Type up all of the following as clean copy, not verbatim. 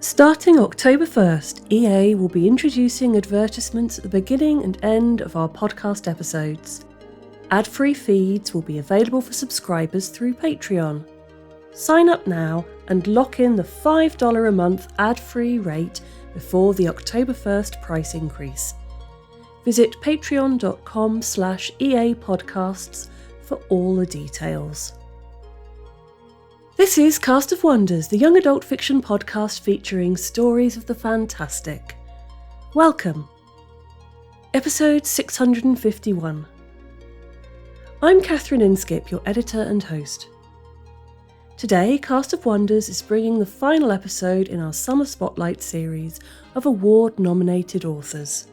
Starting October 1st, EA will be introducing advertisements at the beginning and end of our podcast episodes. Ad-free feeds will be available for subscribers through Patreon. Sign up now and lock in the $5 a month ad-free rate before the October 1st price increase. Visit patreon.com/EA podcasts for all the details. This is Cast of Wonders, the young adult fiction podcast featuring stories of the fantastic. Welcome. Episode 651. I'm Catherine Inskip, your editor and host. Today, Cast of Wonders is bringing the final episode in our Summer Spotlight series of award-nominated authors.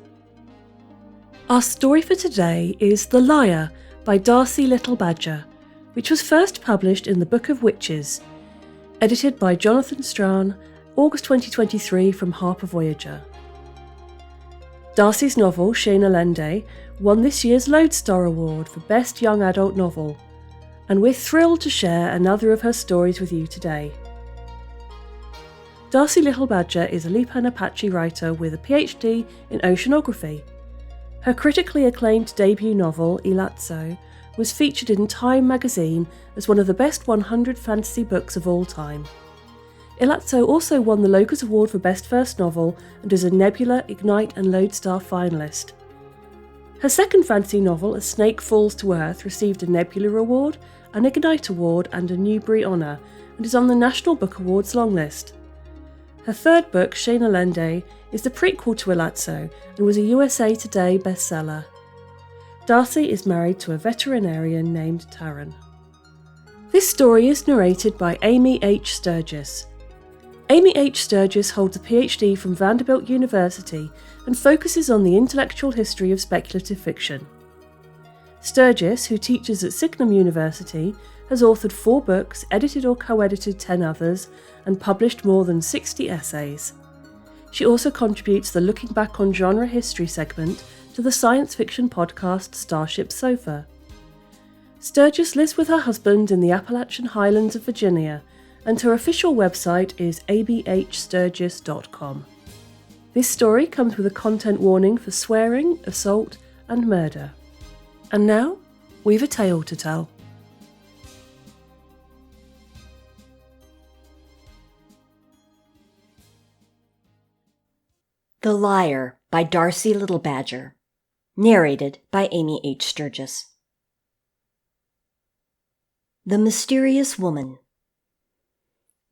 Our story for today is The Liar by Darcy Little-Badger, which was first published in the Book of Witches, edited by Jonathan Strahan, August 2023 from Harper Voyager. Darcy's novel, Shane Allende, won this year's Lodestar Award for Best Young Adult Novel, and we're thrilled to share another of her stories with you today. Darcy Little-Badger is a Lipan Apache writer with a PhD in oceanography. Her critically acclaimed debut novel, Ilazzo, was featured in Time magazine as one of the best 100 fantasy books of all time. Ilazzo also won the Locus Award for Best First Novel and is a Nebula, Ignite and Lodestar finalist. Her second fantasy novel, A Snake Falls to Earth, received a Nebula Award, an Ignite Award and a Newbery Honour, and is on the National Book Awards longlist. Her third book, Shane Allende, is the prequel to Ilazzo and was a USA Today bestseller. Darcy is married to a veterinarian named Taran. This story is narrated by Amy H. Sturgis. Amy H. Sturgis holds a PhD from Vanderbilt University and focuses on the intellectual history of speculative fiction. Sturgis, who teaches at Signum University, has authored 4 books, edited or co-edited 10 others, and published more than 60 essays. She also contributes the Looking Back on Genre History segment to the science fiction podcast Starship Sofa. Sturgis lives with her husband in the Appalachian Highlands of Virginia, and her official website is abhsturgis.com. This story comes with a content warning for swearing, assault, and murder. And now, we've a tale to tell. The Liar by Darcy Little-Badger. Narrated by Amy H. Sturgis. The Mysterious Woman.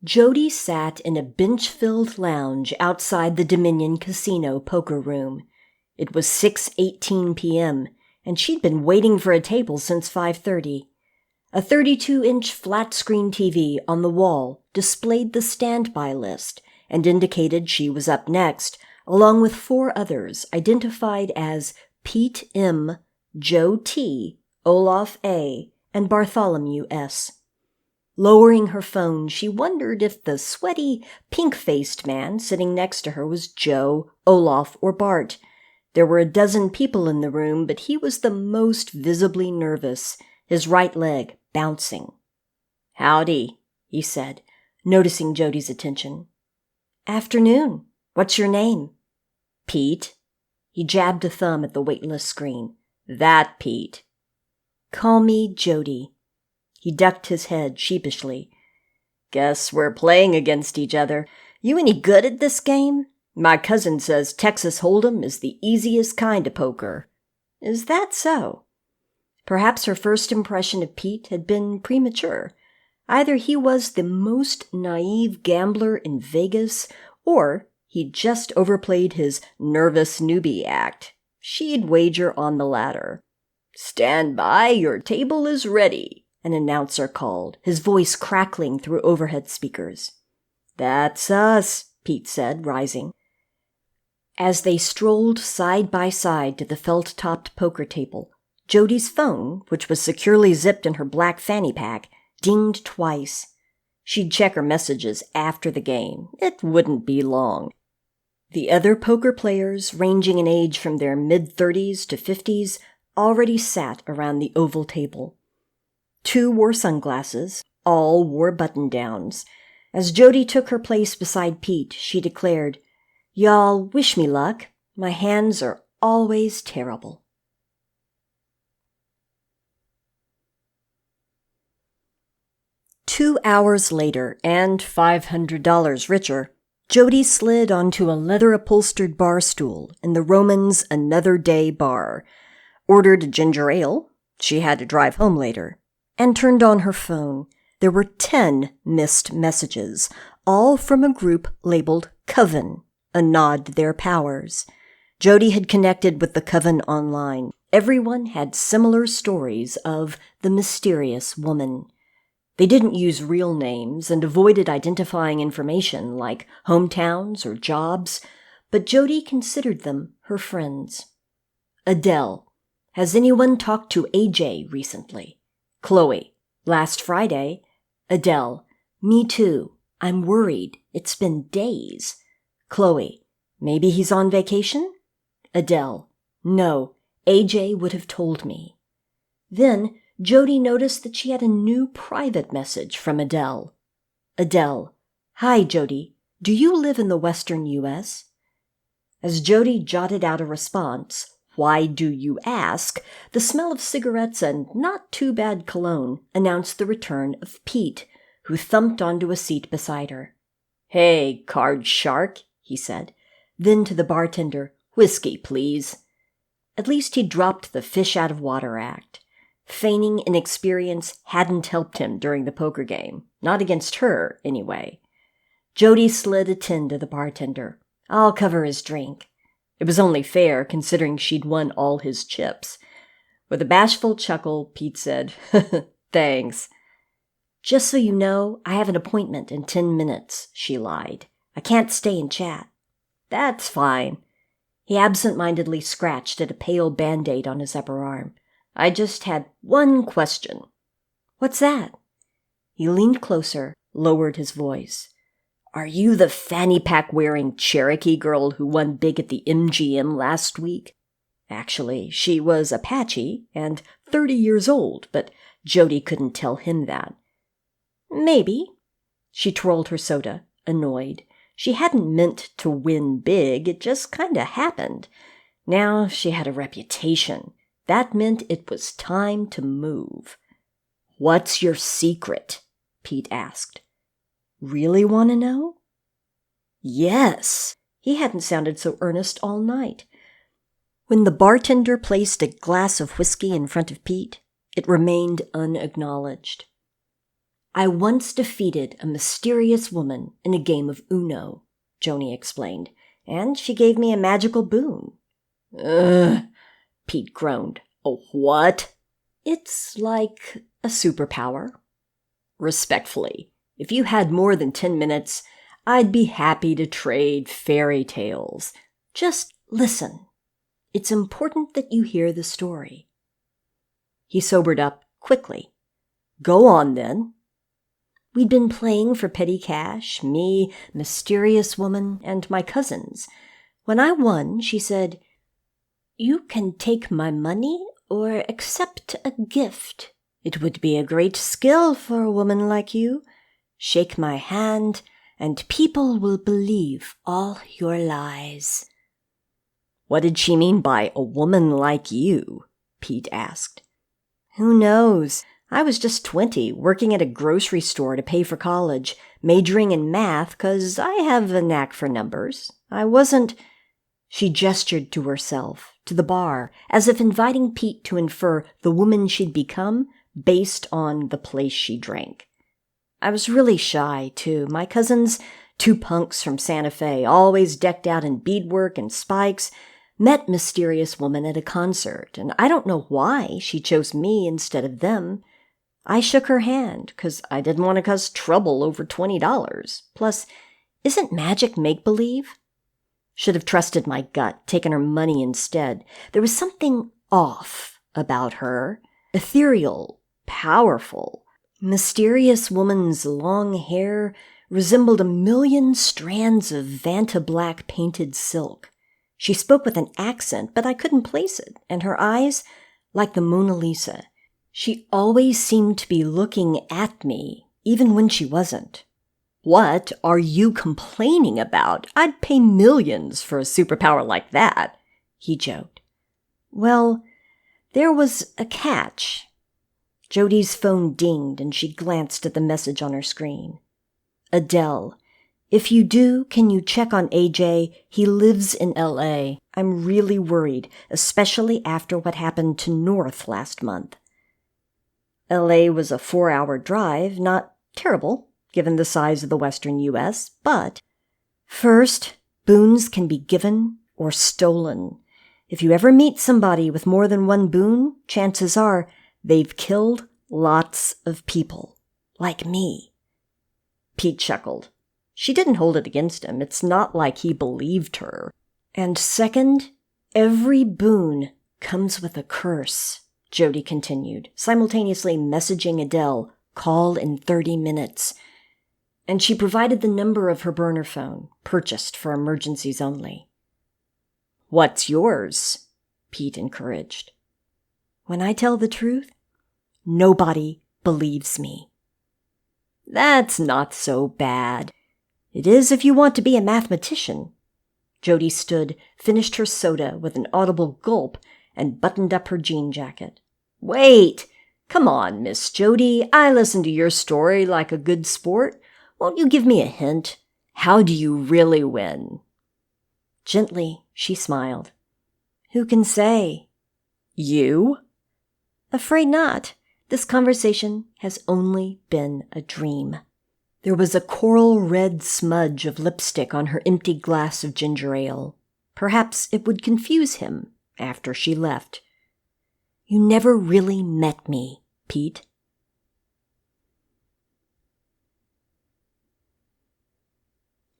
Jody sat in a bench-filled lounge outside the Dominion Casino poker room. It was 6:18 p.m., and she'd been waiting for a table since 5:30. A 32-inch flat-screen TV on the wall displayed the standby list and indicated she was up next, along with 4 others identified as Pete M., Joe T., Olaf A., and Bartholomew S. Lowering her phone, she wondered if the sweaty, pink-faced man sitting next to her was Joe, Olaf, or Bart. There were a dozen people in the room, but he was the most visibly nervous, his right leg bouncing. "Howdy," he said, noticing Jody's attention. "Afternoon. What's your name?" "Pete." He jabbed a thumb at the weightless screen. "That Pete." "Call me Jody." He ducked his head sheepishly. "Guess we're playing against each other. You any good at this game? My cousin says Texas Hold'em is the easiest kind of poker." "Is that so?" Perhaps her first impression of Pete had been premature. Either he was the most naive gambler in Vegas, or he'd just overplayed his nervous newbie act. She'd wager on the latter. "Stand by, your table is ready," an announcer called, his voice crackling through overhead speakers. "That's us," Pete said, rising. As they strolled side by side to the felt-topped poker table, Jody's phone, which was securely zipped in her black fanny pack, dinged twice. She'd check her messages after the game. It wouldn't be long. The other poker players, ranging in age from their mid-30s to 50s, already sat around the oval table. 2 wore sunglasses, all wore button-downs. As Jody took her place beside Pete, she declared, "Y'all wish me luck. My hands are always terrible." "2 hours later, and $500 richer, Jody slid onto a leather-upholstered bar stool in the Roman's Another Day bar, ordered a ginger ale — she had to drive home later — and turned on her phone. There were 10 missed messages, all from a group labeled Coven, a nod to their powers. Jody had connected with the Coven online. Everyone had similar stories of the mysterious woman. They didn't use real names and avoided identifying information like hometowns or jobs, but Jody considered them her friends. Adele. Has anyone talked to AJ recently? Chloe. Last Friday. Adele. Me too. I'm worried. It's been days. Chloe. Maybe he's on vacation? Adele. No. AJ would have told me. Then Jody noticed that she had a new private message from Adele. Adele. Hi, Jody. Do you live in the western U.S.? As Jody jotted out a response, "Why do you ask?" the smell of cigarettes and not too bad cologne announced the return of Pete, who thumped onto a seat beside her. "Hey, card shark," he said. Then to the bartender, "Whiskey, please." At least he'd dropped the fish-out-of-water act. Feigning inexperience hadn't helped him during the poker game. Not against her, anyway. Jody slid a 10 to the bartender. "I'll cover his drink." It was only fair, considering she'd won all his chips. With a bashful chuckle, Pete said, "Thanks." "Just so you know, I have an appointment in 10 minutes, she lied. "I can't stay and chat." "That's fine." He absent-mindedly scratched at a pale Band-Aid on his upper arm. "I just had one question." "What's that?" He leaned closer, lowered his voice. "Are you the fanny-pack-wearing Cherokee girl who won big at the MGM last week?" Actually, she was Apache and 30 years old, but Jody couldn't tell him that. "Maybe." She twirled her soda, annoyed. She hadn't meant to win big, it just kinda happened. Now she had a reputation. That meant it was time to move. "What's your secret?" Pete asked. "Really want to know?" "Yes." He hadn't sounded so earnest all night. When the bartender placed a glass of whiskey in front of Pete, it remained unacknowledged. "I once defeated a mysterious woman in a game of Uno," Joni explained, "and she gave me a magical boon." "Ugh," Pete groaned. "A what?" "It's like a superpower." "Respectfully, if you had more than 10 minutes, I'd be happy to trade fairy tales. Just listen. It's important that you hear the story." He sobered up quickly. "Go on, then." "We'd been playing for petty cash, me, mysterious woman, and my cousins. When I won, she said, 'You can take my money or accept a gift. It would be a great skill for a woman like you. Shake my hand, and people will believe all your lies.'" "What did she mean by a woman like you?" Pete asked. "Who knows? I was just 20, working at a grocery store to pay for college, majoring in math 'cause I have a knack for numbers. I wasn't—" She gestured to herself, to the bar, as if inviting Pete to infer the woman she'd become based on the place she drank. "I was really shy, too. My cousins, 2 punks from Santa Fe, always decked out in beadwork and spikes, met mysterious woman at a concert, and I don't know why she chose me instead of them. I shook her hand, 'cause I didn't want to cause trouble over $20. Plus, isn't magic make-believe? Should have trusted my gut, taken her money instead. There was something off about her. Ethereal, powerful. Mysterious woman's long hair resembled a million strands of Vanta black painted silk. She spoke with an accent, but I couldn't place it, and her eyes, like the Mona Lisa. She always seemed to be looking at me, even when she wasn't. What are you complaining about? I'd pay millions for a superpower like that, he joked. Well, there was a catch. Jody's phone dinged and she glanced at the message on her screen. Adele, if you do, can you check on AJ? He lives in LA. I'm really worried, especially after what happened to North last month. LA was a 4-hour drive, not terrible, given the size of the western U.S., but first, boons can be given or stolen. If you ever meet somebody with more than one boon, chances are they've killed lots of people, like me. Pete chuckled. She didn't hold it against him. It's not like he believed her. And second, every boon comes with a curse, Jody continued, simultaneously messaging Adele, call in 30 minutes. And she provided the number of her burner phone, purchased for emergencies only. What's yours? Pete encouraged. When I tell the truth, nobody believes me. That's not so bad. It is if you want to be a mathematician. Jody stood, finished her soda with an audible gulp, and buttoned up her jean jacket. Wait! Come on, Miss Jody. I listened to your story like a good sport. Won't you give me a hint? How do you really win? Gently, she smiled. Who can say? You? Afraid not. This conversation has only been a dream. There was a coral red smudge of lipstick on her empty glass of ginger ale. Perhaps it would confuse him after she left. You never really met me, Pete.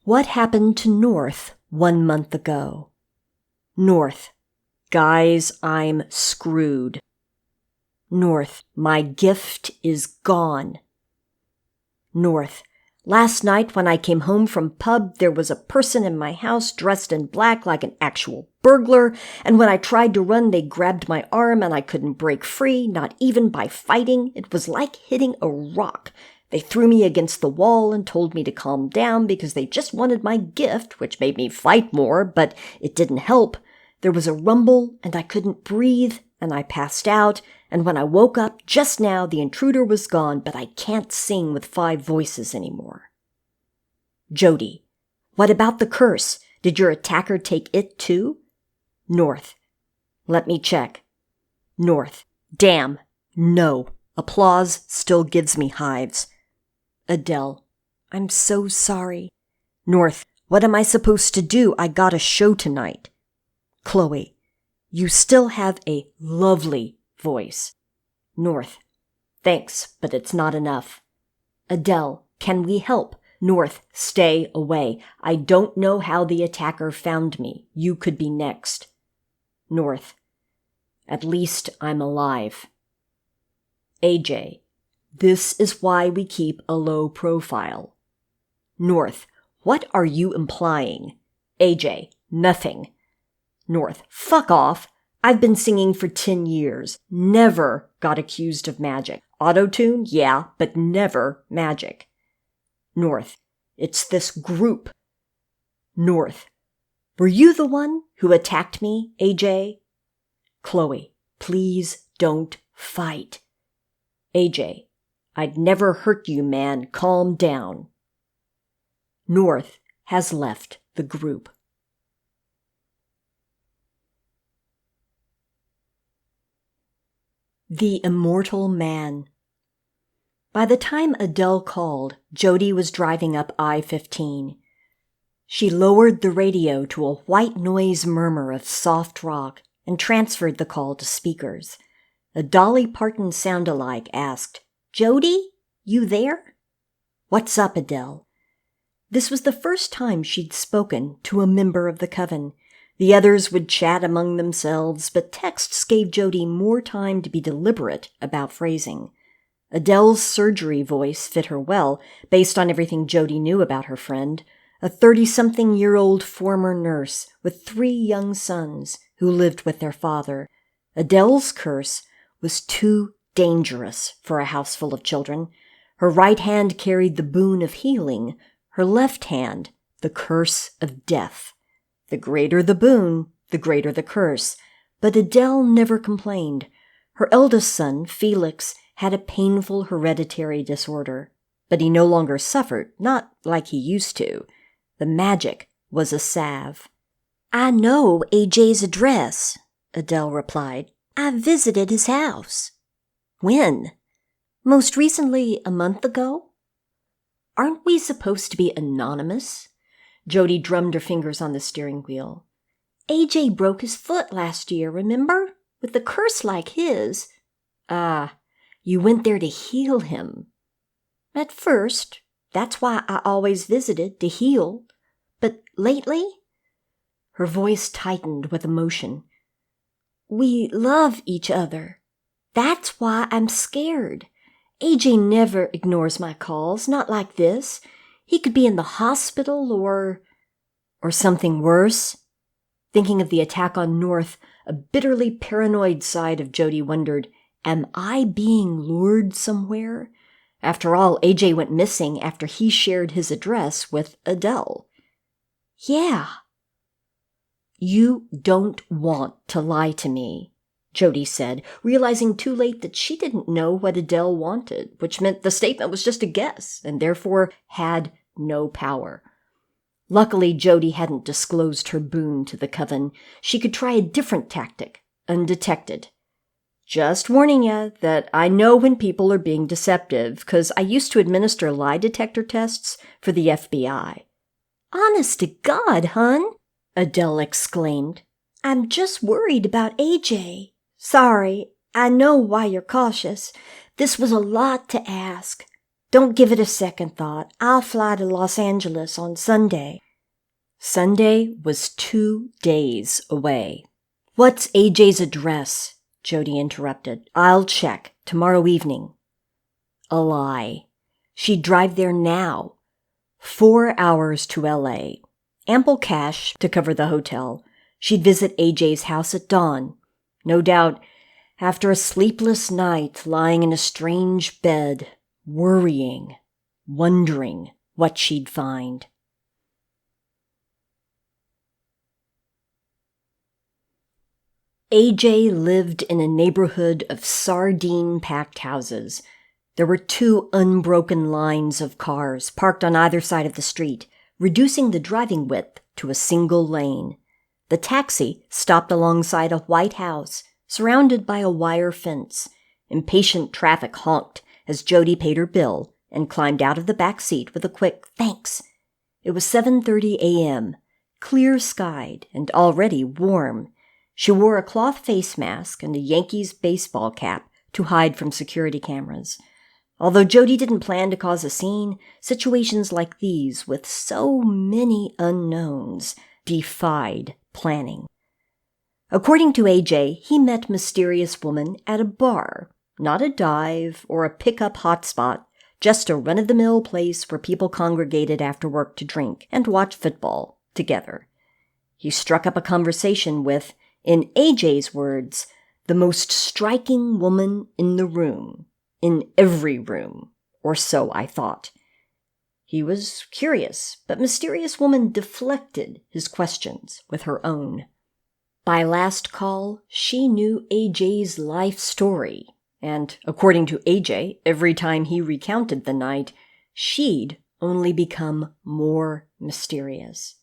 What happened to North 1 month ago? North. Guys, I'm screwed. North. My gift is gone. North. Last night when I came home from pub, there was a person in my house dressed in black like an actual burglar, and when I tried to run, they grabbed my arm and I couldn't break free, not even by fighting. It was like hitting a rock. They threw me against the wall and told me to calm down because they just wanted my gift, which made me fight more, but it didn't help. There was a rumble and I couldn't breathe and I passed out, and when I woke up just now, the intruder was gone, but I can't sing with 5 voices anymore. Jody. What about the curse? Did your attacker take it too? North. Let me check. North. Damn. No. Applause still gives me hives. Adele. I'm so sorry. North. What am I supposed to do? I got a show tonight. Chloe. You still have a lovely voice. North. Thanks, but it's not enough. Adele. Can we help? North. Stay away. I don't know how the attacker found me. You could be next. North. At least I'm alive. AJ. This is why we keep a low profile. North. What are you implying? AJ. Nothing. North. Fuck off. I've been singing for 10 years. Never got accused of magic. Auto-tune? Yeah, but never magic. North. It's this group. North. Were you the one who attacked me, AJ? Chloe. Please don't fight. AJ. I'd never hurt you, man. Calm down. North has left the group. The Immortal Man. By the time Adele called, Jody was driving up I-15. She lowered the radio to a white noise murmur of soft rock and transferred the call to speakers. A Dolly Parton sound-alike asked, Jody, you there? What's up, Adele? This was the first time she'd spoken to a member of the coven. The others would chat among themselves, but texts gave Jody more time to be deliberate about phrasing. Adele's surgery voice fit her well, based on everything Jody knew about her friend, a 30-something-year-old former nurse with 3 young sons who lived with their father. Adele's curse was too dangerous for a house full of children. Her right hand carried the boon of healing, Her left hand, the curse of death. The greater the boon, the greater the curse. But Adele never complained. Her eldest son, Felix, had a painful hereditary disorder. But he no longer suffered, not like he used to. The magic was a salve. "I know AJ's address," Adele replied. "I visited his house." "When?" "Most recently, a month ago." "Aren't we supposed to be anonymous?" Jody drummed her fingers on the steering wheel. "AJ broke his foot last year, remember? With a curse like his." "Ah, you went there to heal him." "At first. That's why I always visited, to heal. But lately?" Her voice tightened with emotion. "We love each other. That's why I'm scared. AJ never ignores my calls, not like this. He could be in the hospital or something worse." Thinking of the attack on North, a bitterly paranoid side of Jody wondered, am I being lured somewhere? After all, AJ went missing after he shared his address with Adele. "Yeah." "You don't want to lie to me," Jody said, realizing too late that she didn't know what Adele wanted, which meant the statement was just a guess and therefore had no power. Luckily, Jody hadn't disclosed her boon to the coven. She could try a different tactic, undetected. "Just warning you that I know when people are being deceptive, 'cause I used to administer lie detector tests for the FBI. "Honest to God, hun!" Adele exclaimed. "I'm just worried about AJ. Sorry, I know why you're cautious. This was a lot to ask. Don't give it a second thought. I'll fly to Los Angeles on Sunday." Sunday was 2 days away. "What's AJ's address?" Jody interrupted. "I'll check tomorrow evening." A lie. She'd drive there now. 4 hours to LA. Ample cash to cover the hotel. She'd visit AJ's house at dawn. No doubt, after a sleepless night lying in a strange bed, worrying, wondering what she'd find. AJ lived in a neighborhood of sardine-packed houses. There were 2 unbroken lines of cars parked on either side of the street, reducing the driving width to a single lane. The taxi stopped alongside a white house, surrounded by a wire fence. Impatient traffic honked as Jody paid her bill and climbed out of the back seat with a quick thanks. It was 7:30 a.m., clear-skied and already warm. She wore a cloth face mask and a Yankees baseball cap to hide from security cameras. Although Jody didn't plan to cause a scene, situations like these, with so many unknowns, defied planning. According to AJ, he met Mysterious Woman at a bar, not a dive or a pickup hotspot, just a run-of-the-mill place where people congregated after work to drink and watch football together. He struck up a conversation with, in AJ's words, the most striking woman in the room, in every room, or so I thought. He was curious, but Mysterious Woman deflected his questions with her own. By last call, she knew AJ's life story, and, according to AJ, every time he recounted the night, she'd only become more mysterious.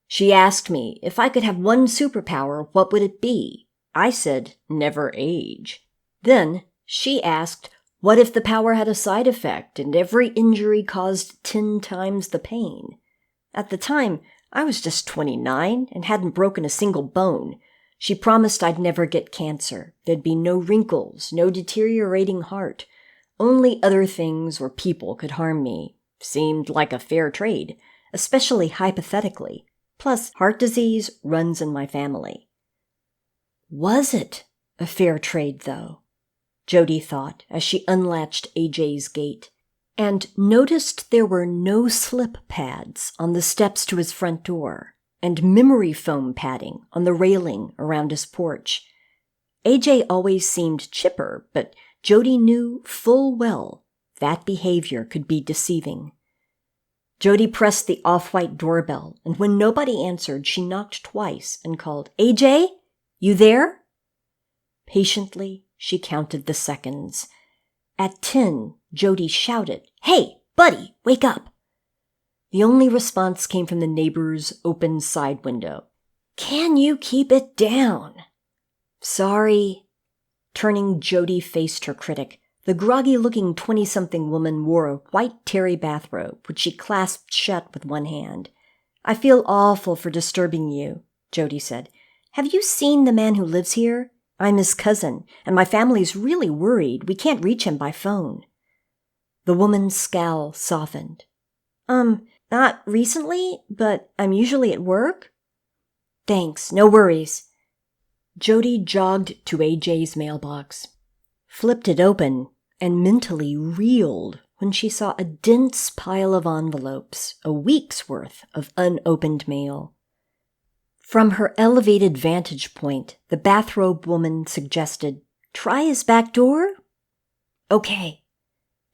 She asked me if I could have one superpower, what would it be? I said, never age. Then she asked, what if the power had a side effect and every injury caused 10 times the pain? At the time, I was just 29 and hadn't broken a single bone. She promised I'd never get cancer. There'd be no wrinkles, no deteriorating heart. Only other things or people could harm me. Seemed like a fair trade, especially hypothetically. Plus, heart disease runs in my family. Was it a fair trade, though? Jody thought as she unlatched AJ's gate and noticed there were no slip pads on the steps to his front door and memory foam padding on the railing around his porch. AJ always seemed chipper, but Jody knew full well that behavior could be deceiving. Jody pressed the off-white doorbell, and when nobody answered, she knocked twice and called, "AJ? You there?" Patiently, she counted the seconds. At 10, Jody shouted, "Hey, buddy, wake up!" The only response came from the neighbor's open side window. "Can you keep it down?" "Sorry." Turning, Jody faced her critic. The groggy-looking 20-something woman wore a white terry bathrobe, which she clasped shut with one hand. "I feel awful for disturbing you," Jody said. "Have you seen the man who lives here? I'm his cousin, and my family's really worried. We can't reach him by phone." The woman's scowl softened. Not recently, but I'm usually at work." "Thanks, no worries." Jody jogged to AJ's mailbox, flipped it open, and mentally reeled when she saw a dense pile of envelopes, a week's worth of unopened mail. From her elevated vantage point, the bathrobe woman suggested, "Try his back door?" "Okay."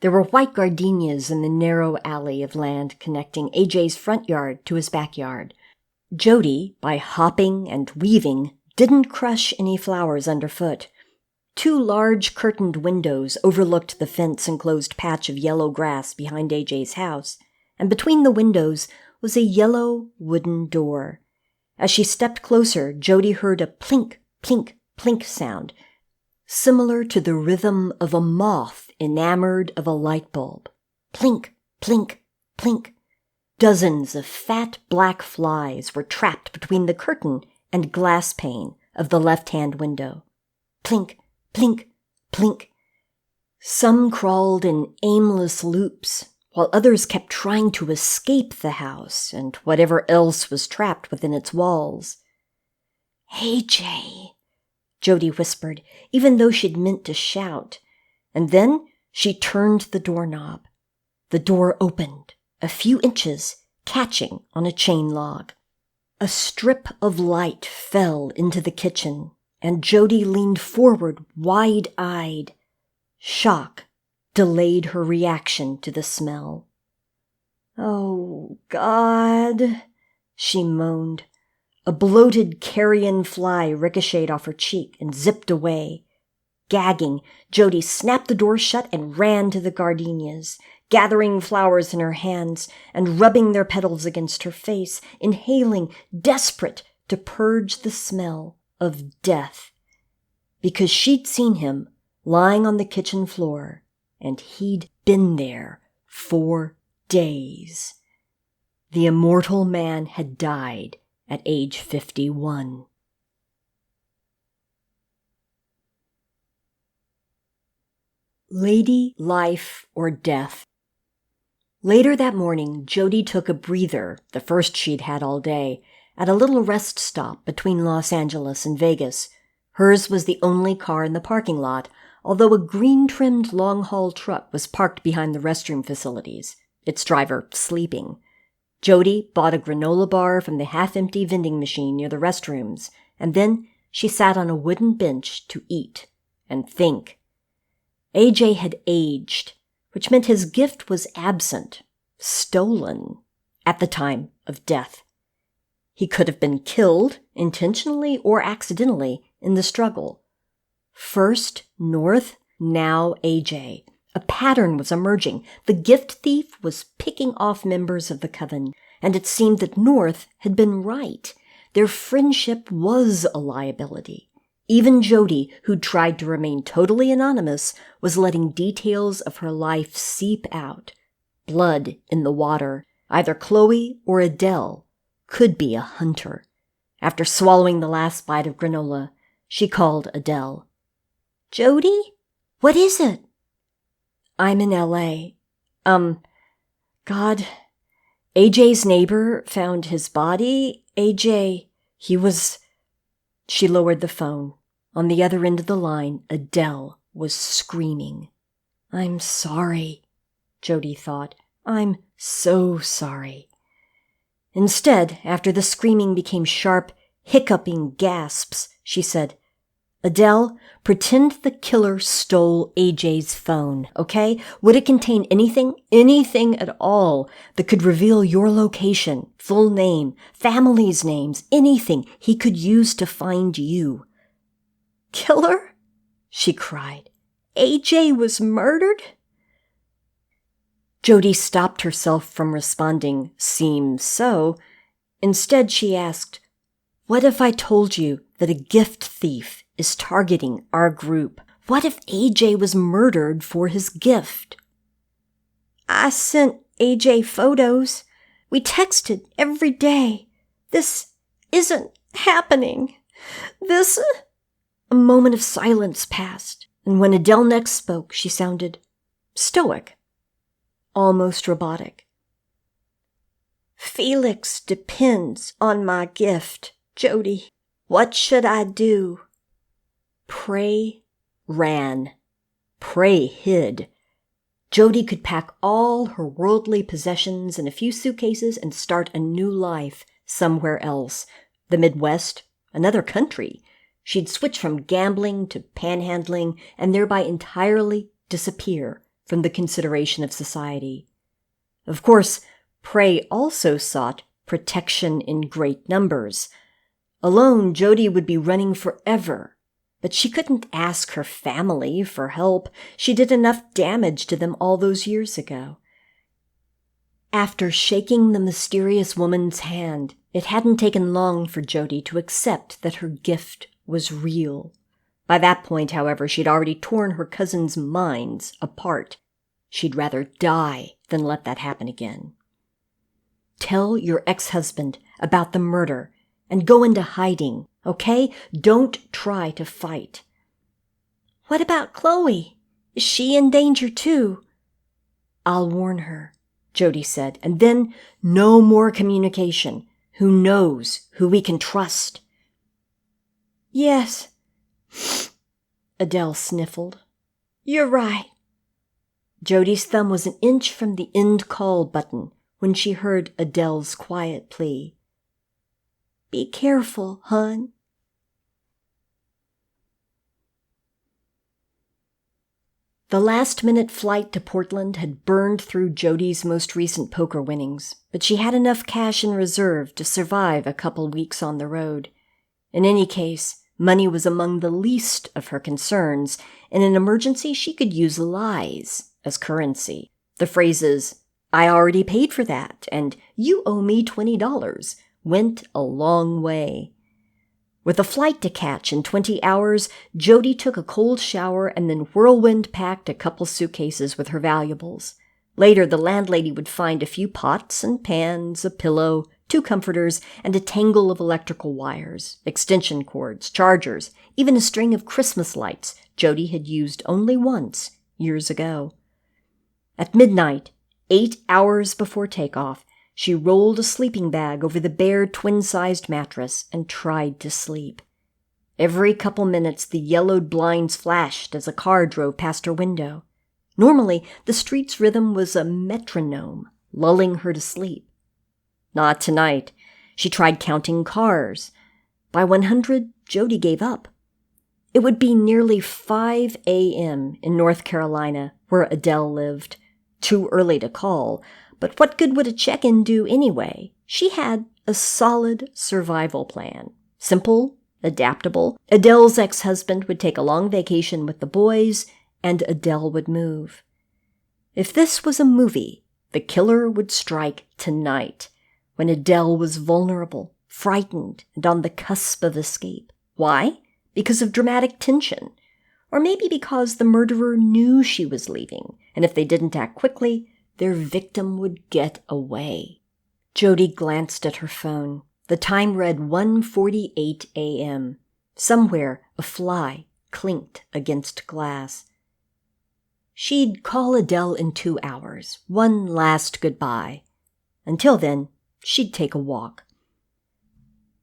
There were white gardenias in the narrow alley of land connecting AJ's front yard to his backyard. Jody, by hopping and weaving, didn't crush any flowers underfoot. 2 large curtained windows overlooked the fence-enclosed patch of yellow grass behind AJ's house, and between the windows was a yellow wooden door. As she stepped closer, Jody heard a plink, plink, plink sound, similar to the rhythm of a moth enamored of a light bulb. Plink, plink, plink. Dozens of fat black flies were trapped between the curtain and glass pane of the left-hand window. Plink, plink, plink. Some crawled in aimless loops, while others kept trying to escape the house and whatever else was trapped within its walls. "AJ," Jody whispered, even though she'd meant to shout, and then she turned the doorknob. The door opened, a few inches, catching on a chain log. A strip of light fell into the kitchen, and Jody leaned forward wide-eyed. Shock delayed her reaction to the smell. "Oh, God," she moaned. A bloated carrion fly ricocheted off her cheek and zipped away. Gagging, Jody snapped the door shut and ran to the gardenias, gathering flowers in her hands and rubbing their petals against her face, inhaling, desperate to purge the smell of death. Because she'd seen him lying on the kitchen floor, and he'd been there 4 days. The immortal man had died at age 51. Lady, Life, or Death. Later that morning, Jody took a breather, the first she'd had all day, at a little rest stop between Los Angeles and Vegas. Hers was the only car in the parking lot, although a green-trimmed long-haul truck was parked behind the restroom facilities, its driver sleeping. Jody bought a granola bar from the half-empty vending machine near the restrooms, and then she sat on a wooden bench to eat and think. AJ had aged, which meant his gift was absent, stolen, at the time of death. He could have been killed, intentionally or accidentally, in the struggle. First North, now AJ. A pattern was emerging. The gift thief was picking off members of the coven, and it seemed that North had been right. Their friendship was a liability. Even Jody, who'd tried to remain totally anonymous, was letting details of her life seep out. Blood in the water. Either Chloe or Adele could be a hunter. After swallowing the last bite of granola, she called Adele. "Jody? What is it?" "I'm in L.A. God, AJ's neighbor found his body. AJ, he was..." She lowered the phone. On the other end of the line, Adele was screaming. "I'm sorry," Jody thought. "I'm so sorry." Instead, after the screaming became sharp, hiccuping gasps, she said, Adele, pretend the killer stole AJ's phone, okay? Would it contain anything at all that could reveal your location, full name, family's names, anything he could use to find you? Killer? She cried. AJ was murdered? Jody stopped herself from responding, "Seems so." Instead, she asked, "What if I told you that a gift thief is targeting our group? What if AJ was murdered for his gift?" "I sent AJ photos. We texted every day. This isn't happening. This..." A moment of silence passed, and when Adele next spoke, she sounded stoic, almost robotic. "Felix depends on my gift, Jody. What should I do?" Prey ran. Prey hid. Jody could pack all her worldly possessions in a few suitcases and start a new life somewhere else. The Midwest, another country. She'd switch from gambling to panhandling and thereby entirely disappear from the consideration of society. Of course, Prey also sought protection in great numbers. Alone, Jody would be running forever, but she couldn't ask her family for help. She did enough damage to them all those years ago. After shaking the mysterious woman's hand, it hadn't taken long for Jody to accept that her gift was real. By that point, however, she'd already torn her cousins' minds apart. She'd rather die than let that happen again. "Tell your ex-husband about the murder and go into hiding, okay? Don't try to fight." "What about Chloe? Is she in danger too?" "I'll warn her," Jody said, "and then no more communication. Who knows who we can trust?" "Yes," Adele sniffled. "You're right." Jody's thumb was an inch from the end call button when she heard Adele's quiet plea. "Be careful, hon." The last-minute flight to Portland had burned through Jody's most recent poker winnings, but she had enough cash in reserve to survive a couple weeks on the road. In any case, money was among the least of her concerns. In an emergency, she could use lies as currency. The phrases, "I already paid for that," and "You owe me $20, went a long way. With a flight to catch in 20 hours, Jody took a cold shower and then whirlwind packed a couple suitcases with her valuables. Later, the landlady would find a few pots and pans, a pillow, 2 comforters, and a tangle of electrical wires, extension cords, chargers, even a string of Christmas lights Jody had used only once years ago. At midnight, 8 hours before takeoff, she rolled a sleeping bag over the bare twin-sized mattress and tried to sleep. Every couple minutes, the yellowed blinds flashed as a car drove past her window. Normally, the street's rhythm was a metronome, lulling her to sleep. Not tonight. She tried counting cars. By 100, Jody gave up. It would be nearly 5 a.m. in North Carolina, where Adele lived. Too early to call, but what good would a check-in do anyway? She had a solid survival plan. Simple, adaptable. Adele's ex-husband would take a long vacation with the boys, and Adele would move. If this was a movie, the killer would strike tonight, when Adele was vulnerable, frightened, and on the cusp of escape. Why? Because of dramatic tension. Or maybe because the murderer knew she was leaving, and if they didn't act quickly, their victim would get away. Jody glanced at her phone. The time read 1:48 a.m. Somewhere, a fly clinked against glass. She'd call Adele in 2 hours, one last goodbye. Until then, she'd take a walk.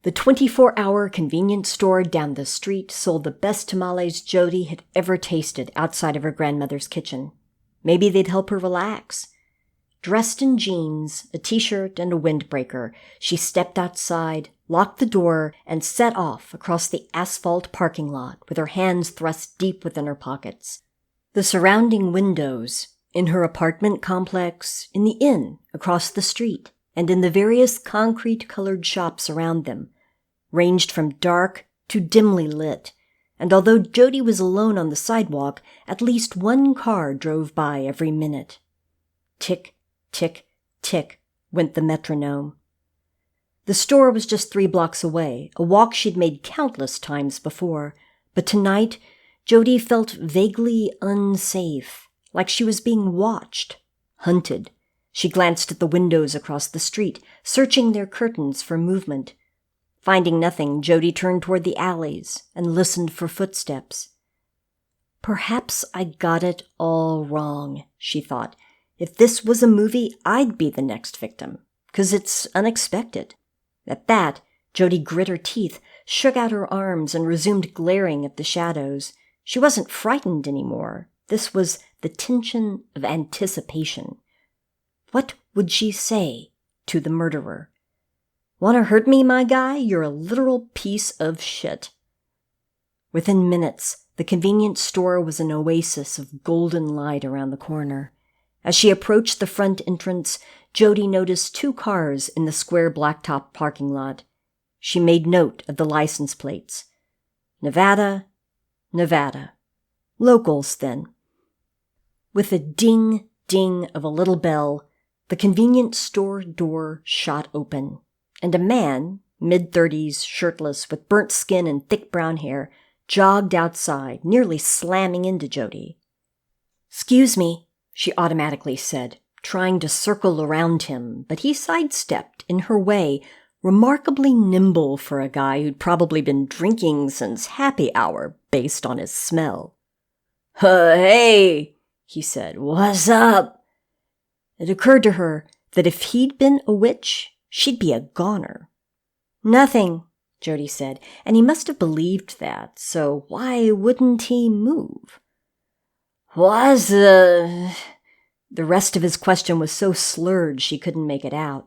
The 24-hour convenience store down the street sold the best tamales Jody had ever tasted outside of her grandmother's kitchen. Maybe they'd help her relax. Dressed in jeans, a t-shirt, and a windbreaker, she stepped outside, locked the door, and set off across the asphalt parking lot with her hands thrust deep within her pockets. The surrounding windows, in her apartment complex, in the inn across the street, and in the various concrete-colored shops around them, ranged from dark to dimly lit, and although Jody was alone on the sidewalk, at least one car drove by every minute. Tick, tick, tick went the metronome. The store was just 3 blocks away, a walk she'd made countless times before, but tonight Jody felt vaguely unsafe, like she was being watched, hunted. She glanced at the windows across the street, searching their curtains for movement. Finding nothing, Jody turned toward the alleys and listened for footsteps. Perhaps I got it all wrong, she thought. If this was a movie, I'd be the next victim, 'cause it's unexpected. At that, Jody grit her teeth, shook out her arms, and resumed glaring at the shadows. She wasn't frightened anymore. This was the tension of anticipation. What would she say to the murderer? "Want to hurt me, my guy? You're a literal piece of shit." Within minutes, the convenience store was an oasis of golden light around the corner. As she approached the front entrance, Jody noticed 2 cars in the square blacktop parking lot. She made note of the license plates. Nevada, Nevada. Locals, then. With a ding, ding of a little bell, the convenience store door shot open, and a man, mid-30s, shirtless, with burnt skin and thick brown hair, jogged outside, nearly slamming into Jody. "Excuse me," she automatically said, trying to circle around him, but he sidestepped in her way, remarkably nimble for a guy who'd probably been drinking since happy hour based on his smell. Hey, he said, "what's up?" It occurred to her that if he'd been a witch, she'd be a goner. "Nothing," Jody said, and he must have believed that, so why wouldn't he move? "What's The rest of his question was so slurred she couldn't make it out.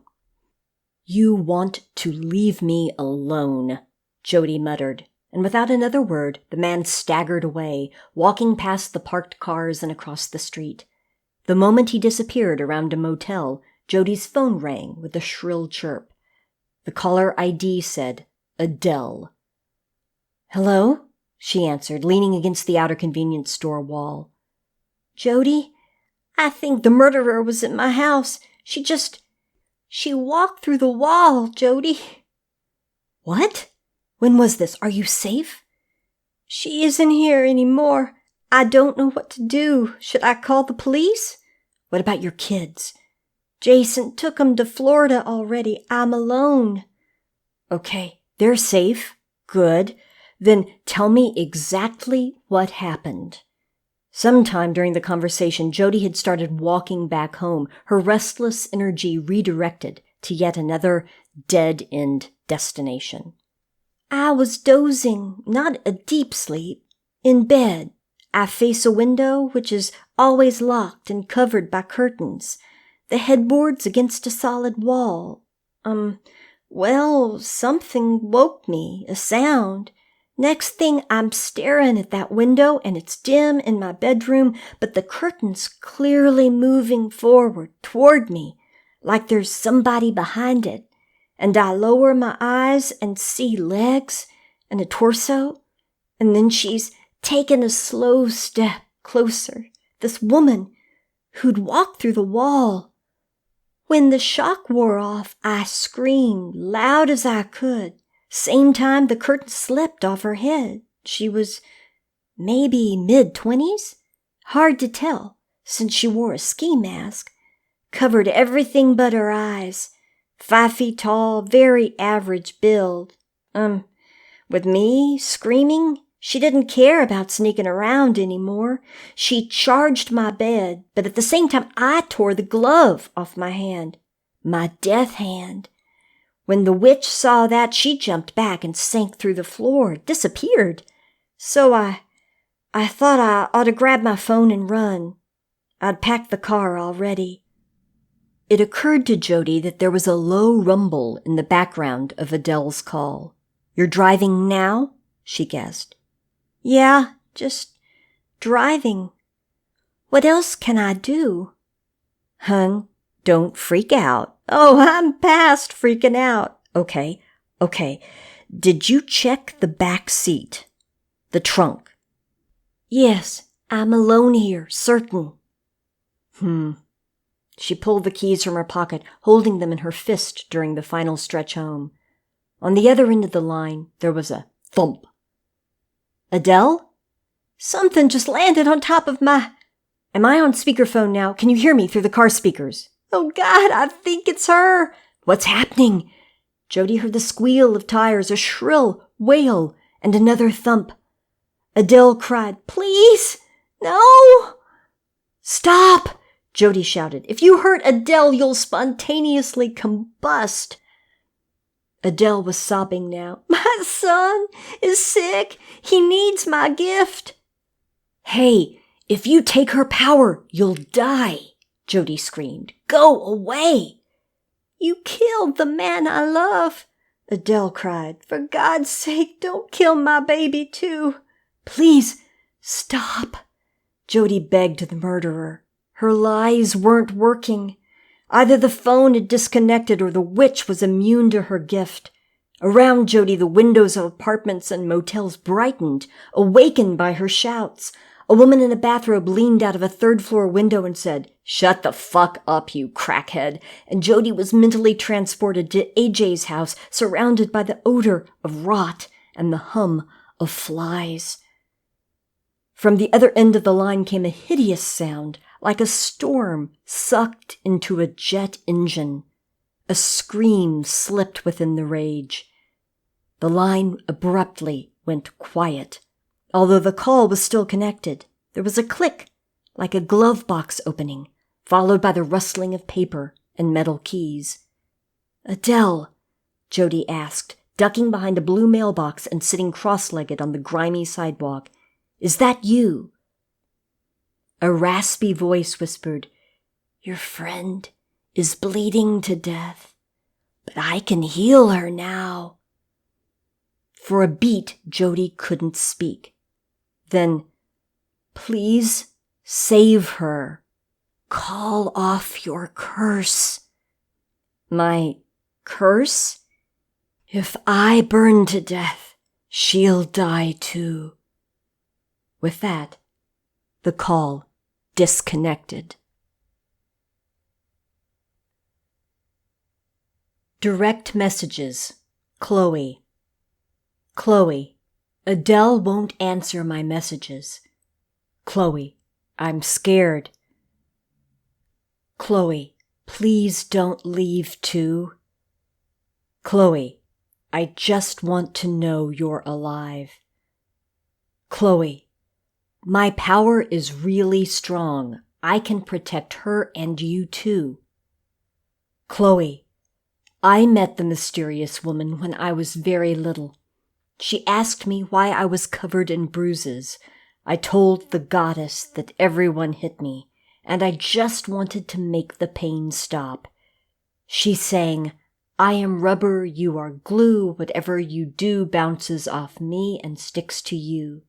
"You want to leave me alone," Jody muttered, and without another word, the man staggered away, walking past the parked cars and across the street. The moment he disappeared around a motel, Jody's phone rang with a shrill chirp. The caller ID said, Adele. "Hello?" she answered, leaning against the outer convenience store wall. "Jody? I think the murderer was at my house. She walked through the wall, Jody." "What? When was this? Are you safe?" "She isn't here anymore. I don't know what to do. Should I call the police?" "What about your kids?" "Jason took them to Florida already. I'm alone." "Okay, they're safe. Good. Then tell me exactly what happened." Sometime during the conversation, Jody had started walking back home, her restless energy redirected to yet another dead-end destination. "I was dozing, not a deep sleep, in bed. I face a window which is always locked and covered by curtains. The headboard's against a solid wall. Something woke me, a sound. Next thing, I'm staring at that window, and it's dim in my bedroom, but the curtain's clearly moving forward toward me, like there's somebody behind it. And I lower my eyes and see legs and a torso, and then she's taken a slow step closer, this woman who'd walked through the wall. When the shock wore off, I screamed loud as I could. Same time, the curtain slipped off her head. She was maybe mid-20s? Hard to tell, since she wore a ski mask. Covered everything but her eyes. 5 feet tall, very average build. With me screaming, she didn't care about sneaking around anymore. She charged my bed, but at the same time, I tore the glove off my hand. My death hand. When the witch saw that, she jumped back and sank through the floor, disappeared. So I thought I ought to grab my phone and run. I'd packed the car already." It occurred to Jody that there was a low rumble in the background of Adele's call. "You're driving now?" she guessed. "Yeah, just driving. What else can I do?" "Hun, don't freak out." "Oh, I'm past freaking out." Okay. Did you check the back seat? The trunk?" "Yes, I'm alone here, certain." She pulled the keys from her pocket, holding them in her fist during the final stretch home. On the other end of the line, there was a thump. "Adele? Something just landed on top of my—" "Am I on speakerphone now? Can you hear me through the car speakers?" "Oh, God, I think it's her." "What's happening?" Jody heard the squeal of tires, a shrill wail, and another thump. Adele cried, "Please, no!" "Stop!" Jody shouted. "If you hurt Adele, you'll spontaneously combust." Adele was sobbing now. "My son is sick. He needs my gift." "Hey, if you take her power, you'll die," Jody screamed. "Go away." "You killed the man I love," Adele cried. "For God's sake, don't kill my baby too." "Please, stop," Jody begged the murderer. Her lies weren't working. Either the phone had disconnected or the witch was immune to her gift. Around Jody, the windows of apartments and motels brightened, awakened by her shouts. A woman in a bathrobe leaned out of a third-floor window and said, "Shut the fuck up, you crackhead." And Jody was mentally transported to AJ's house, surrounded by the odor of rot and the hum of flies. From the other end of the line came a hideous sound, like a storm sucked into a jet engine. A scream slipped within the rage. The line abruptly went quiet. Although the call was still connected, there was a click, like a glove box opening, followed by the rustling of paper and metal keys. "Adele," Jody asked, ducking behind a blue mailbox and sitting cross-legged on the grimy sidewalk, "is that you?" A raspy voice whispered, "Your friend is bleeding to death, but I can heal her now." For a beat, Jody couldn't speak. Then, "Please save her. Call off your curse." "My curse?" "If I burn to death, she'll die too." With that, the call disconnected. Direct messages. Chloe. Chloe, Adele won't answer my messages. Chloe, I'm scared. Chloe, please don't leave too. Chloe, I just want to know you're alive. Chloe, my power is really strong. I can protect her and you too. Chloe, I met the mysterious woman when I was very little. She asked me why I was covered in bruises. I told the goddess that everyone hit me, and I just wanted to make the pain stop. She sang, "I am rubber, you are glue, whatever you do bounces off me and sticks to you."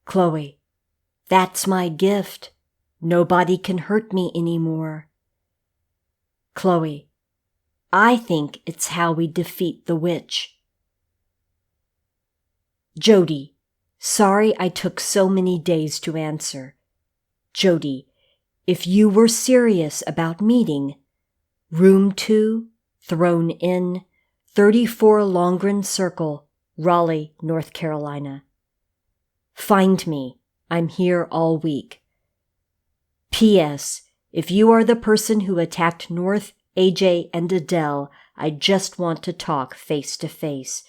Chloe, that's my gift. Nobody can hurt me anymore. Chloe, I think it's how we defeat the witch. Jody, sorry I took so many days to answer. Jody, if you were serious about meeting, Room 2, Throne Inn, 34 Longren Circle, Raleigh, North Carolina. Find me. I'm here all week. P.S. If you are the person who attacked North, AJ, and Adele, I just want to talk face to face.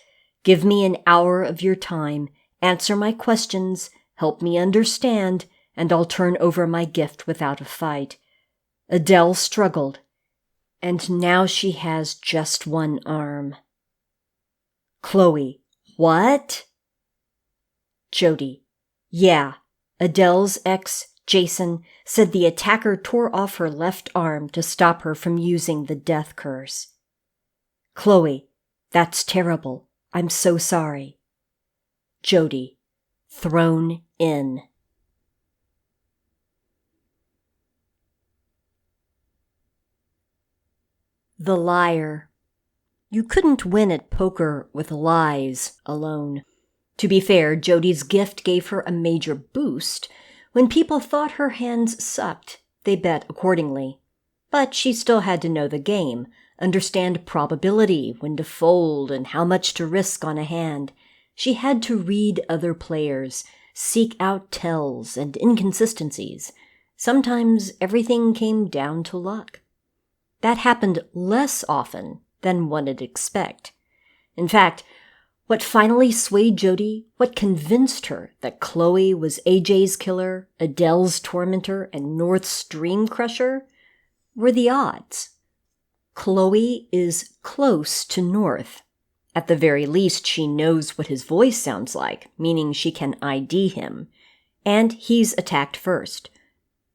Give me an hour of your time, answer my questions, help me understand, and I'll turn over my gift without a fight. Adele struggled, and now she has just one arm. Chloe, what? Jody, yeah, Adele's ex Jason said the attacker tore off her left arm to stop her from using the death curse. Chloe, that's terrible. I'm so sorry. Jody, thrown in. The liar. You couldn't win at poker with lies alone. To be fair, Jody's gift gave her a major boost. When people thought her hands sucked, they bet accordingly. But she still had to know the game, understand probability, when to fold, and how much to risk on a hand. She had to read other players, seek out tells and inconsistencies. Sometimes everything came down to luck. That happened less often than one'd expect. In fact, what finally swayed Jody, what convinced her that Chloe was AJ's killer, Adele's tormentor, and North's dream crusher, were the odds. Chloe is close to North. At the very least, she knows what his voice sounds like, meaning she can ID him. And he's attacked first.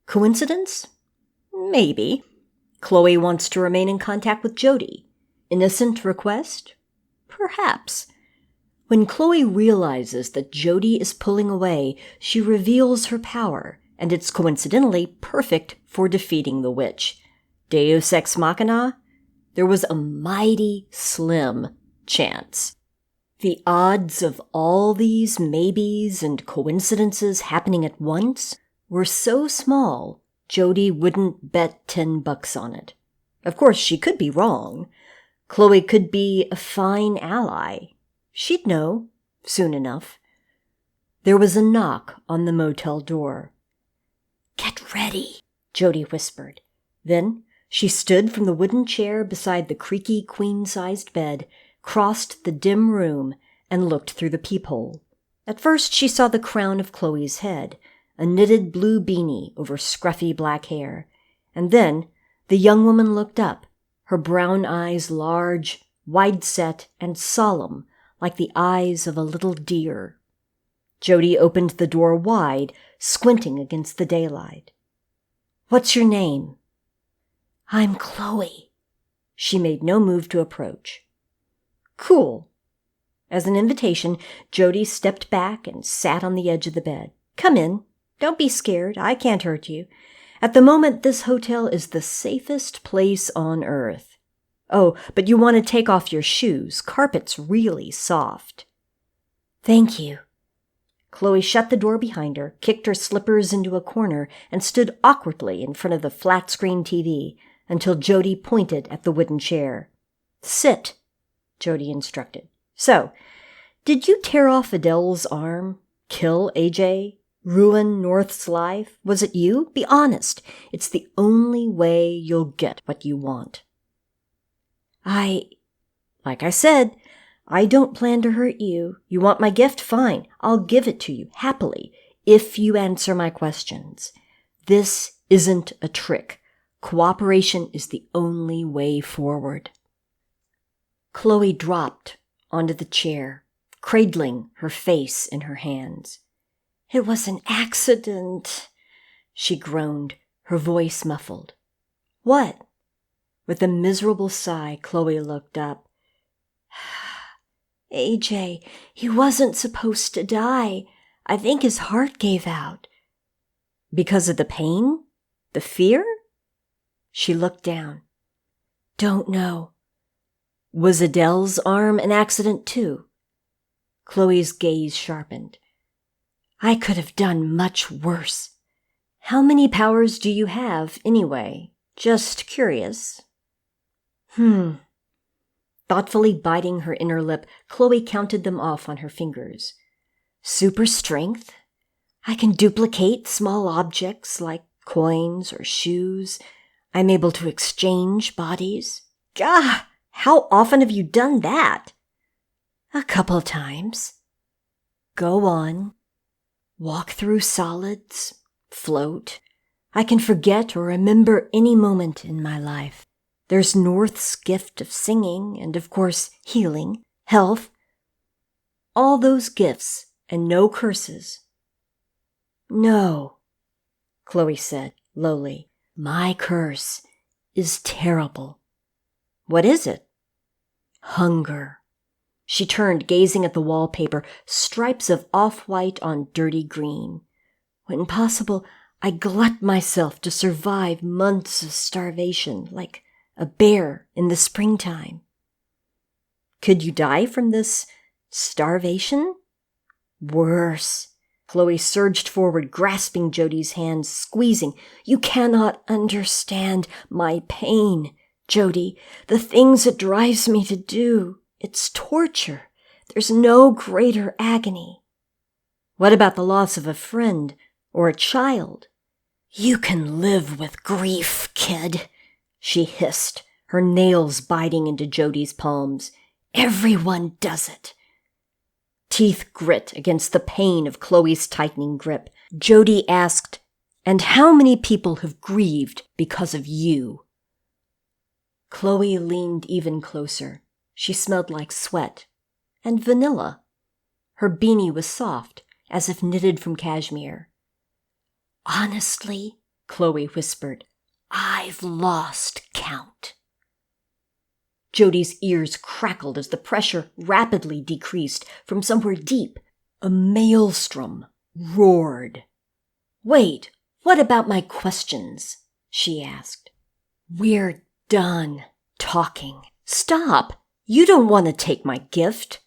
Coincidence? Maybe. Chloe wants to remain in contact with Jody. Innocent request? Perhaps. When Chloe realizes that Jody is pulling away, she reveals her power, and it's coincidentally perfect for defeating the witch. Deus ex machina? There was a mighty slim chance. The odds of all these maybes and coincidences happening at once were so small, Jody wouldn't bet $10 on it. Of course, she could be wrong. Chloe could be a fine ally. She'd know, soon enough. There was a knock on the motel door. "Get ready," Jody whispered. Then she stood from the wooden chair beside the creaky queen-sized bed, crossed the dim room, and looked through the peephole. At first she saw the crown of Chloe's head, a knitted blue beanie over scruffy black hair. And then the young woman looked up, her brown eyes large, wide-set, and solemn, like the eyes of a little deer. Jody opened the door wide, squinting against the daylight. "What's your name?" "I'm Chloe." She made no move to approach. "Cool." As an invitation, Jody stepped back and sat on the edge of the bed. "Come in. Don't be scared. I can't hurt you. At the moment, this hotel is the safest place on earth. Oh, but you want to take off your shoes. Carpet's really soft." "Thank you." Chloe shut the door behind her, kicked her slippers into a corner, and stood awkwardly in front of the flat-screen TV until Jody pointed at the wooden chair. "Sit," Jody instructed. "So, did you tear off Adele's arm? Kill AJ? Ruin North's life? Was it you? Be honest. It's the only way you'll get what you want." Like I said, I don't plan to hurt you. You want my gift? Fine. I'll give it to you, happily, if you answer my questions. This isn't a trick. Cooperation is the only way forward. Chloe dropped onto the chair, cradling her face in her hands. "It was an accident," she groaned, her voice muffled. "What?" With a miserable sigh, Chloe looked up. "AJ, he wasn't supposed to die. I think his heart gave out." "Because of the pain? The fear?" She looked down. "Don't know." "Was Adele's arm an accident too?" Chloe's gaze sharpened. "I could have done much worse." "How many powers do you have, anyway? Just curious." Thoughtfully biting her inner lip, Chloe counted them off on her fingers. "Super strength. I can duplicate small objects like coins or shoes. I'm able to exchange bodies." "Gah! How often have you done that?" "A couple times." "Go on." "Walk through solids. Float. I can forget or remember any moment in my life. There's North's gift of singing and, of course, healing, health. All those gifts and no curses." "No." Chloe said, lowly. My curse is terrible. What is it? Hunger. She turned, gazing at the wallpaper, stripes of off-white on dirty green. When possible, I glut myself to survive months of starvation, like a bear in the springtime. Could you die from this starvation? Worse. Chloe surged forward, grasping Jody's hands, squeezing. You cannot understand my pain, Jody. The things it drives me to do. It's torture. There's no greater agony. What about the loss of a friend or a child? You can live with grief, kid, she hissed, her nails biting into Jody's palms. Everyone does it. Teeth grit against the pain of Chloe's tightening grip. Jody asked, And how many people have grieved because of you? Chloe leaned even closer. She smelled like sweat and vanilla. Her beanie was soft, as if knitted from cashmere. Honestly, Chloe whispered, I've lost count. Jody's ears crackled as the pressure rapidly decreased. From somewhere deep, a maelstrom roared. Wait, what about my questions? She asked. We're done talking. Stop! You don't want to take my gift.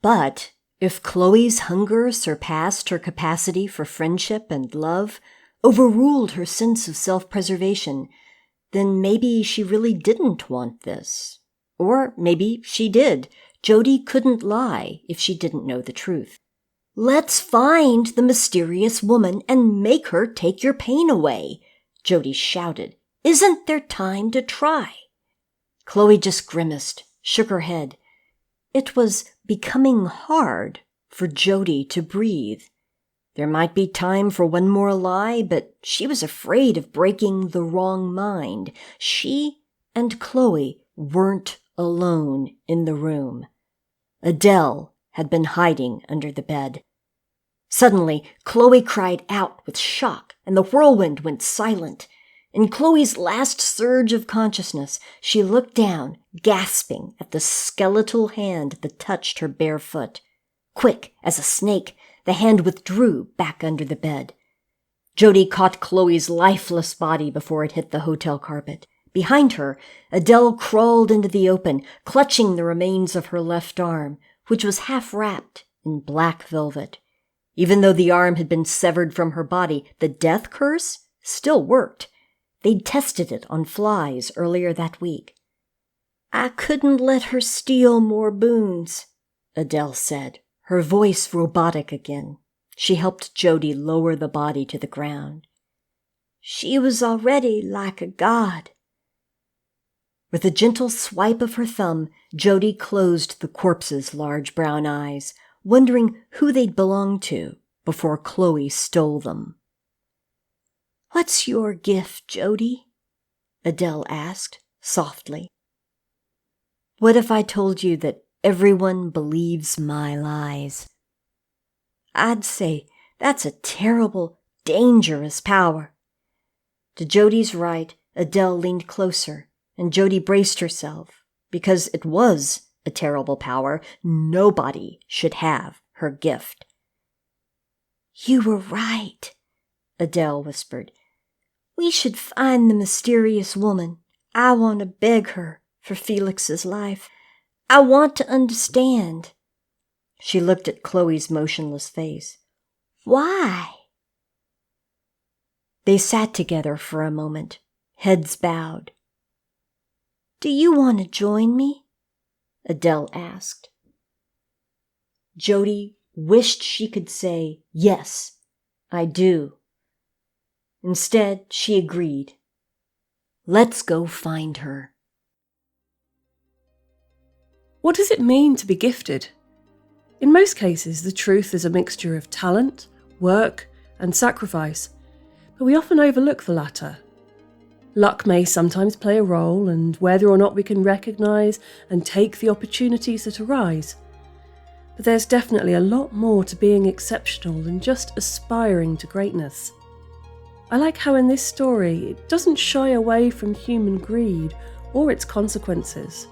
But if Chloe's hunger surpassed her capacity for friendship and love, overruled her sense of self-preservation, then maybe she really didn't want this. Or maybe she did. Jody couldn't lie if she didn't know the truth. Let's find the mysterious woman and make her take your pain away, Jody shouted. Isn't there time to try? Chloe just grimaced, shook her head. It was becoming hard for Jody to breathe. There might be time for one more lie, but she was afraid of breaking the wrong mind. She and Chloe weren't alone in the room. Adele had been hiding under the bed. Suddenly, Chloe cried out with shock, and the whirlwind went silent. In Chloe's last surge of consciousness, she looked down, gasping at the skeletal hand that touched her bare foot. Quick as a snake, the hand withdrew back under the bed. Jody caught Chloe's lifeless body before it hit the hotel carpet. Behind her, Adele crawled into the open, clutching the remains of her left arm, which was half wrapped in black velvet. Even though the arm had been severed from her body, the death curse still worked. They'd tested it on flies earlier that week. I couldn't let her steal more boons, Adele said, her voice robotic again. She helped Jody lower the body to the ground. She was already like a god. With a gentle swipe of her thumb, Jody closed the corpse's large brown eyes, wondering who they'd belonged to before Chloe stole them. What's your gift, Jody? Adele asked, softly. What if I told you that everyone believes my lies? I'd say that's a terrible, dangerous power. To Jody's right, Adele leaned closer, and Jody braced herself, because it was a terrible power. Nobody should have her gift. You were right, Adele whispered. We should find the mysterious woman. I want to beg her for Felix's life. I want to understand. She looked at Chloe's motionless face. Why? They sat together for a moment, heads bowed. Do you want to join me? Adele asked. Jody wished she could say, yes, I do. Instead, she agreed. Let's go find her. What does it mean to be gifted? In most cases, the truth is a mixture of talent, work, and sacrifice, but we often overlook the latter. Luck may sometimes play a role, and whether or not we can recognise and take the opportunities that arise. But there's definitely a lot more to being exceptional than just aspiring to greatness. I like how in this story it doesn't shy away from human greed or its consequences.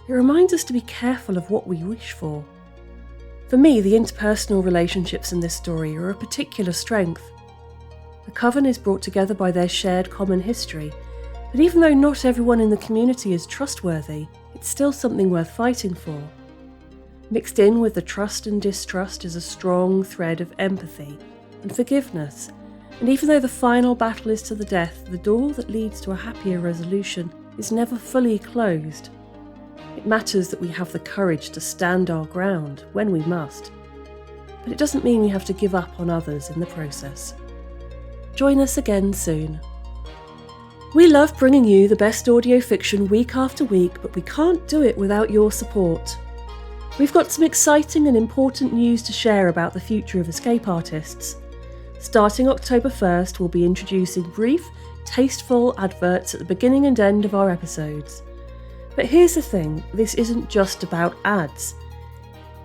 It reminds us to be careful of what we wish for. For me, the interpersonal relationships in this story are a particular strength. The coven is brought together by their shared common history, but even though not everyone in the community is trustworthy, it's still something worth fighting for. Mixed in with the trust and distrust is a strong thread of empathy and forgiveness, and even though the final battle is to the death, the door that leads to a happier resolution is never fully closed. It matters that we have the courage to stand our ground when we must, but it doesn't mean we have to give up on others in the process. Join us again soon. We love bringing you the best audio fiction week after week, but we can't do it without your support. We've got some exciting and important news to share about the future of escape artists. Starting October 1st, we'll be introducing brief, tasteful adverts at the beginning and end of our episodes. But here's the thing, this isn't just about ads.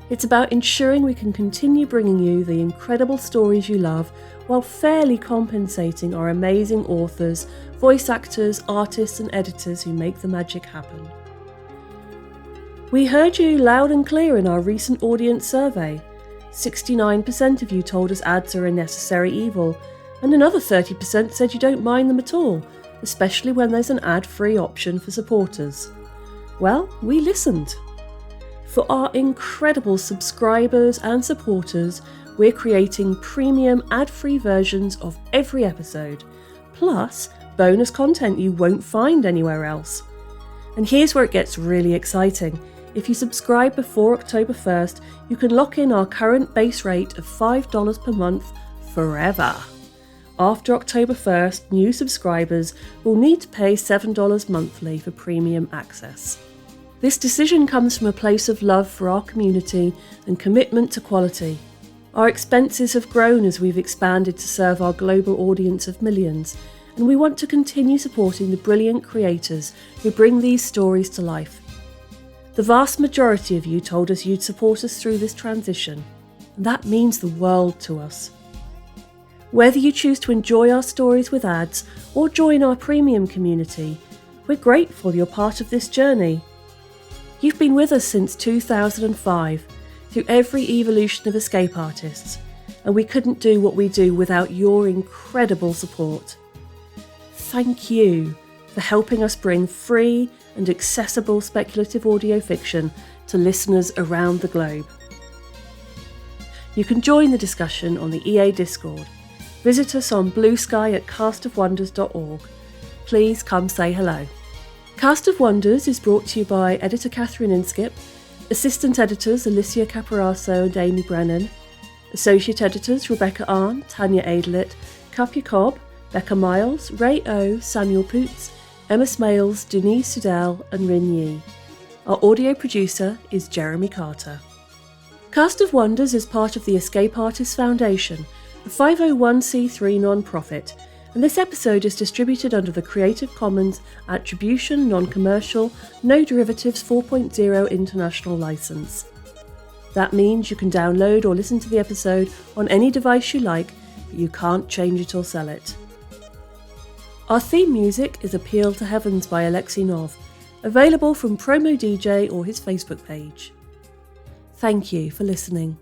It's about ensuring we can continue bringing you the incredible stories you love while fairly compensating our amazing authors, voice actors, artists and editors who make the magic happen. We heard you loud and clear in our recent audience survey. 69% of you told us ads are a necessary evil, and another 30% said you don't mind them at all, especially when there's an ad-free option for supporters. Well, we listened. For our incredible subscribers and supporters, we're creating premium ad-free versions of every episode, plus bonus content you won't find anywhere else. And here's where it gets really exciting. If you subscribe before October 1st, you can lock in our current base rate of $5 per month forever. After October 1st, new subscribers will need to pay $7 monthly for premium access. This decision comes from a place of love for our community and commitment to quality. Our expenses have grown as we've expanded to serve our global audience of millions, and we want to continue supporting the brilliant creators who bring these stories to life. The vast majority of you told us you'd support us through this transition, and that means the world to us. Whether you choose to enjoy our stories with ads or join our premium community, we're grateful you're part of this journey. You've been with us since 2005, through every evolution of escape artists, and we couldn't do what we do without your incredible support. Thank you for helping us bring free and accessible speculative audio fiction to listeners around the globe. You can join the discussion on the EA Discord. Visit us on Blue Sky at castofwonders.org. Please come say hello. Cast of Wonders is brought to you by editor Catherine Inskip, assistant editors Alicia Caparaso and Amy Brennan, associate editors Rebecca Arn, Tanya Adelit, Kapia Cobb, Becca Miles, Ray O, Samuel Poots, Emma Smales, Denise Sudell and Rin Yi. Our audio producer is Jeremy Carter. Cast of Wonders is part of the Escape Artists Foundation, a 501c3 non-profit, and this episode is distributed under the Creative Commons Attribution, Non-Commercial, No Derivatives 4.0 International License. That means you can download or listen to the episode on any device you like, but you can't change it or sell it. Our theme music is Appeal to Heavens by Alexei Nov, available from Promo DJ or his Facebook page. Thank you for listening.